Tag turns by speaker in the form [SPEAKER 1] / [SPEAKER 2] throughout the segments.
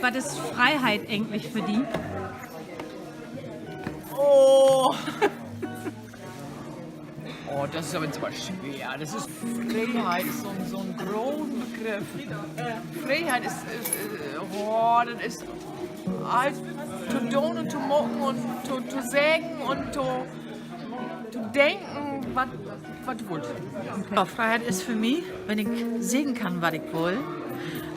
[SPEAKER 1] was ist Freiheit eigentlich für die?
[SPEAKER 2] Oh! Oh, das ist aber jetzt mal schwer. Das ist Freiheit, ist so ein großer Begriff. Freiheit ist das ist halt zu tun und zu machen und zu sagen und zu denken, was du willst.
[SPEAKER 3] Ja, Freiheit ist für mich, wenn ich sagen kann, was ich will,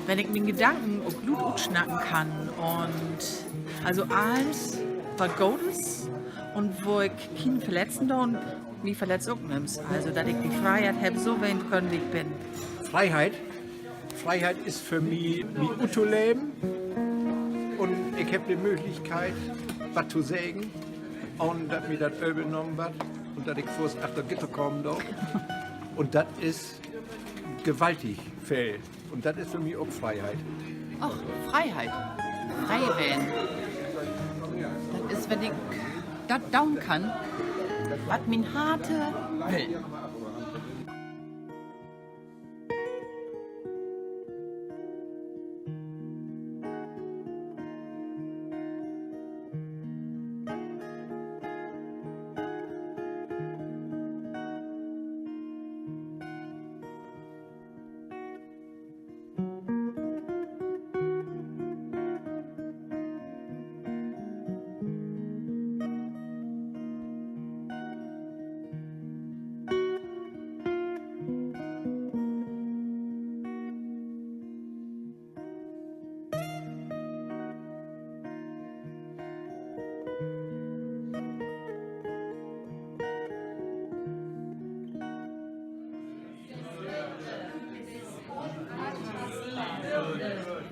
[SPEAKER 3] wenn ich mit Gedanken auch gut ausschnacken kann und also alles, was gut ist und wo ich keinen verletzen darf und nie verletzt auch nimmst. Also, dass ich die Freiheit habe, so wehen können, wie ich bin.
[SPEAKER 4] Freiheit. Freiheit ist für mich wie zu leben und ich habe die Möglichkeit, was zu sagen und dass mir das übernommen wird und dass ich vor das Gitter kommen darf. Und das ist gewaltig viel. Und das ist für mich auch Freiheit.
[SPEAKER 2] Ach, Freiheit. Frei werden. Das ist, wenn ich das down kann, was mein Harte will.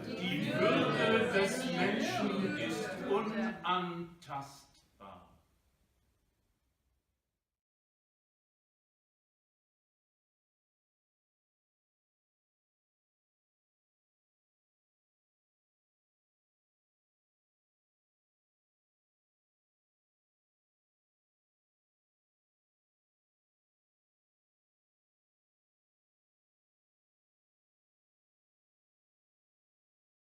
[SPEAKER 5] Die Würde des Menschen ist unantastbar.